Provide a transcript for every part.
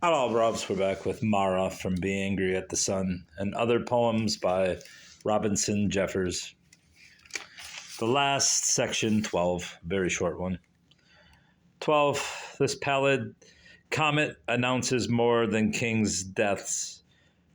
Hello, Robs. We're back with Mara from Be Angry at the Sun and other poems by Robinson Jeffers. The last section, 12, very short one. 12. This pallid comet announces more than kings' deaths.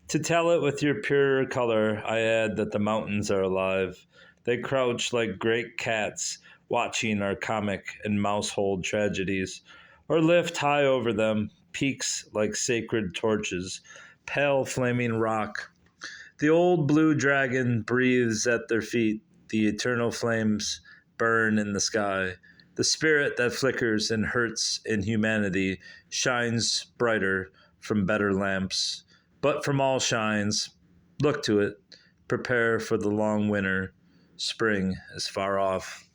To tell it with your pure color, I add that the mountains are alive. They crouch like great cats, watching our comic and mousehold tragedies, or lift high over them, peaks like sacred torches, pale flaming rock. The old blue dragon breathes at their feet, the eternal flames burn in the sky. The spirit that flickers and hurts in humanity shines brighter from better lamps. But from all shines, look to it, prepare for the long winter. Spring is far off.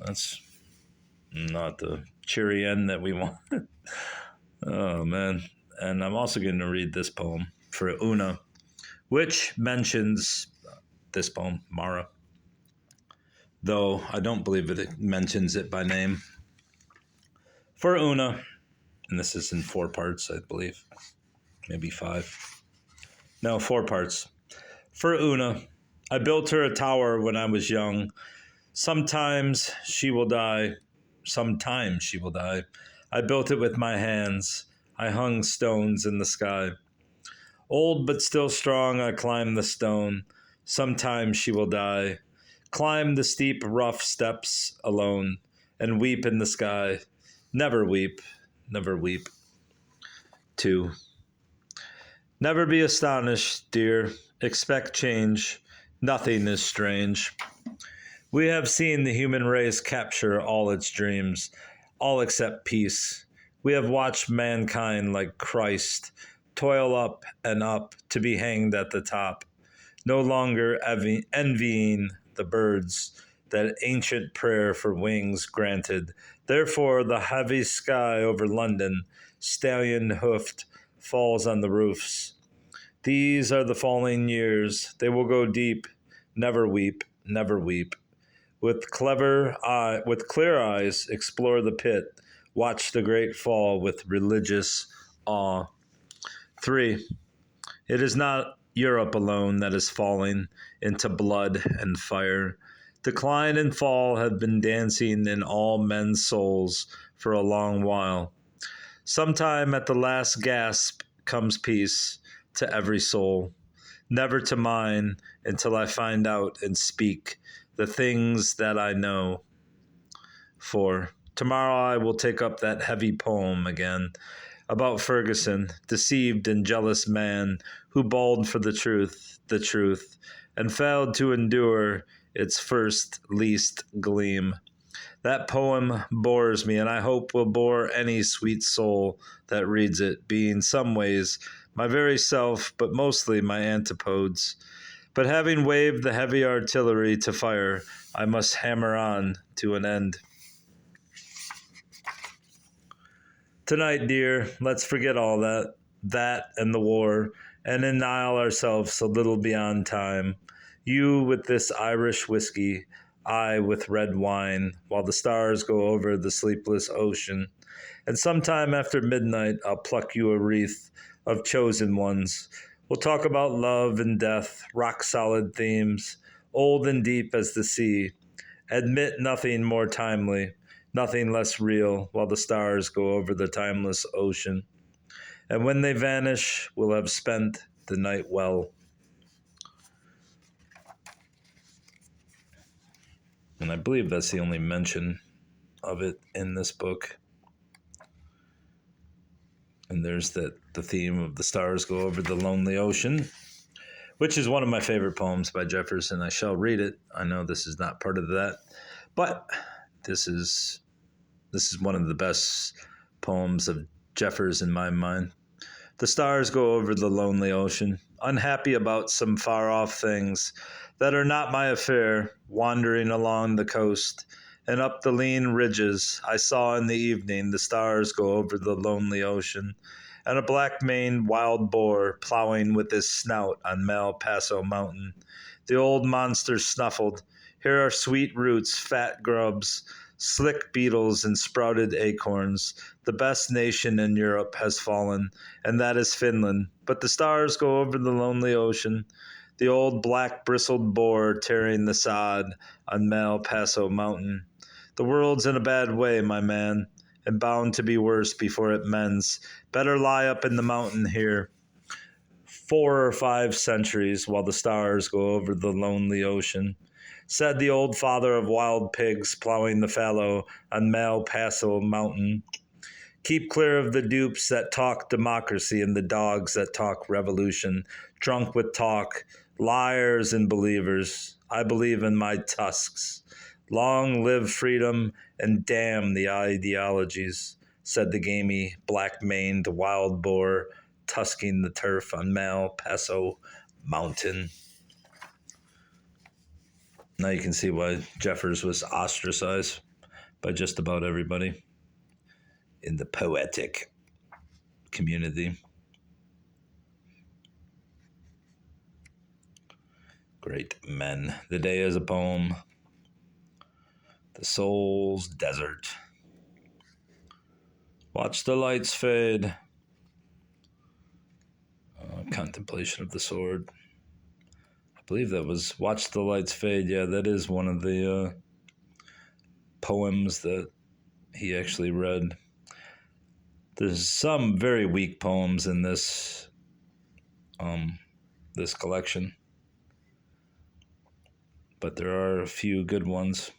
That's not the cheery end that we want. Oh, man. And I'm also going to read this poem for Una, which mentions this poem, Mara, though I don't believe it mentions it by name. For Una, and this is in 4 parts, I believe, maybe 5. No, 4 parts. For Una, I built her a tower when I was young. Sometimes she will die. Sometimes she will die. I built it with my hands. I hung stones in the sky. Old but still strong, I climbed the stone. Sometimes she will die. Climb the steep, rough steps alone and weep in the sky. Never weep, never weep. 2. Never be astonished, dear. Expect change. Nothing is strange. We have seen the human race capture all its dreams, all except peace. We have watched mankind like Christ toil up and up to be hanged at the top, no longer envying the birds that ancient prayer for wings granted. Therefore, the heavy sky over London, stallion-hoofed, falls on the roofs. These are the falling years. They will go deep. Never weep, never weep. With clear eyes, explore the pit. Watch the great fall with religious awe. 3. It is not Europe alone that is falling into blood and fire. Decline and fall have been dancing in all men's souls for a long while. Sometime at the last gasp comes peace to every soul, never to mine until I find out and speak the things that I know. 4. Tomorrow I will take up that heavy poem again about Ferguson, deceived and jealous man who bawled for the truth, and failed to endure its first least gleam. That poem bores me, and I hope will bore any sweet soul that reads it, being some ways my very self, but mostly my antipodes. But having waved the heavy artillery to fire, I must hammer on to an end. Tonight, dear, let's forget all that and the war, and annihilate ourselves a little beyond time. You with this Irish whiskey, I with red wine, while the stars go over the sleepless ocean. And sometime after midnight, I'll pluck you a wreath of chosen ones. We'll talk about love and death, rock-solid themes, old and deep as the sea. Admit nothing more timely, nothing less real, while the stars go over the timeless ocean. And when they vanish, we'll have spent the night well. And I believe that's the only mention of it in this book. And there's the theme of the stars go over the lonely ocean, which is one of my favorite poems by Jefferson. I shall read it. I know this is not part of that, but this is one of the best poems of Jeffers in my mind. The stars go over the lonely ocean, unhappy about some far-off things that are not my affair, wandering along the coast, and up the lean ridges I saw in the evening the stars go over the lonely ocean, and a black-maned wild boar plowing with his snout on Malpaso Mountain. The old monster snuffled. Here are sweet roots, fat grubs, slick beetles and sprouted acorns. The best nation in Europe has fallen, and that is Finland. But the stars go over the lonely ocean. The old black bristled boar tearing the sod on Malpaso Mountain. The world's in a bad way, my man, and bound to be worse before it mends. Better lie up in the mountain here 4 or 5 centuries while the stars go over the lonely ocean, said the old father of wild pigs plowing the fallow on Malpaso Mountain. Keep clear of the dupes that talk democracy and the dogs that talk revolution, drunk with talk, liars and believers. I believe in my tusks. Long live freedom and damn the ideologies, said the gamey, black-maned wild boar, tusking the turf on Malpaso Mountain. Now you can see why Jeffers was ostracized by just about everybody in the poetic community. Great men. The day is a poem. The soul's desert. Watch the lights fade. Contemplation of the sword. I believe that was Watch the Lights Fade. Yeah, that is one of the poems that he actually read. There's some very weak poems in this this collection, but there are a few good ones.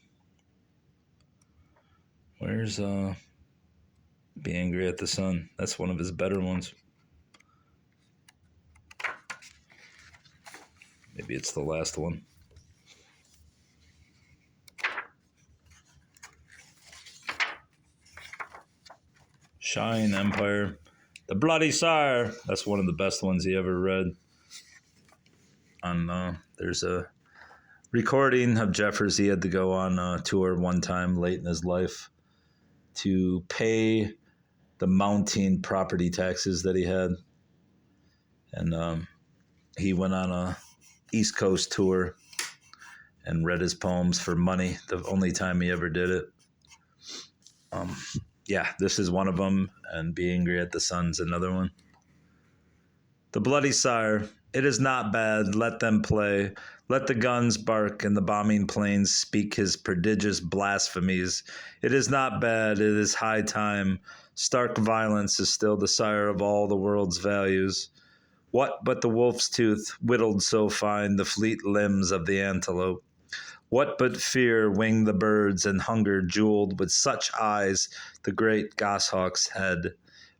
Where's Be Angry at the Sun? That's one of his better ones. Maybe it's the last one. Shine, Empire. The Bloody Sire. That's one of the best ones he ever read. There's a recording of Jeffers. He had to go on a tour one time late in his life to pay the mounting property taxes that he had. And he went on a East Coast tour and read his poems for money, the only time he ever did it. Yeah, this is one of them, and Be Angry at the Sun's another one. The Bloody Sire. It is not bad, let them play. Let the guns bark and the bombing planes speak his prodigious blasphemies. It is not bad, it is high time. Stark violence is still the sire of all the world's values. What but the wolf's tooth whittled so fine the fleet limbs of the antelope? What but fear winged the birds and hunger jeweled with such eyes the great goshawk's head?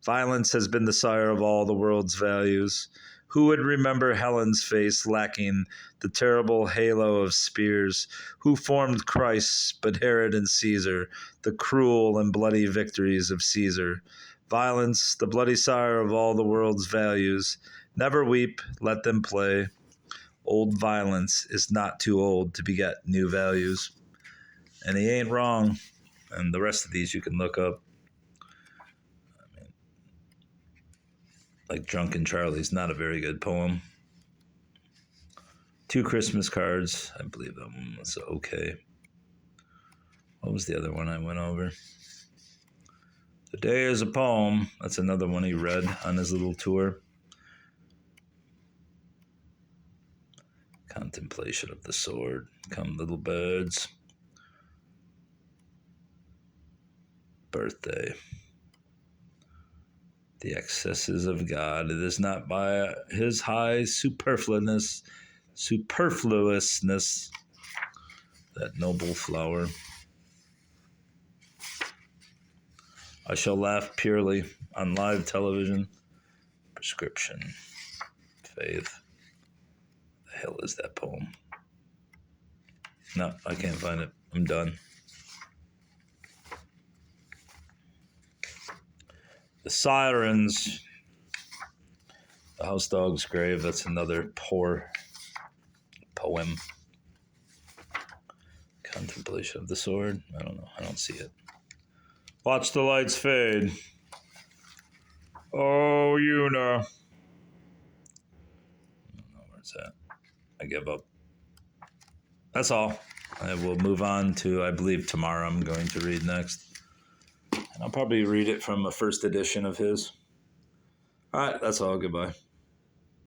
Violence has been the sire of all the world's values. Who would remember Helen's face lacking the terrible halo of spears? Who formed Christ but Herod and Caesar, the cruel and bloody victories of Caesar? Violence, the bloody sire of all the world's values. Never weep, let them play. Old violence is not too old to beget new values. And he ain't wrong. And the rest of these you can look up. Like Drunken Charlie's not a very good poem. Two Christmas Cards. I believe that one was okay. What was the other one I went over? The Day is a Poem. That's another one he read on his little tour. Contemplation of the Sword. Come, little birds. Birthday. The excesses of God. It is not by his high superfluousness, that noble flower. I shall laugh purely on live television. Prescription. Faith. The hell is that poem? No, I can't find it. I'm done. The Sirens. The House Dog's Grave. That's another poor poem. Contemplation of the Sword. I don't know. I don't see it. Watch the Lights Fade. Oh, you know. I don't know where it's at. I give up. That's all. I will move on to, I believe tomorrow I'm going to read next. And I'll probably read it from a first edition of his. All right, that's all. Goodbye.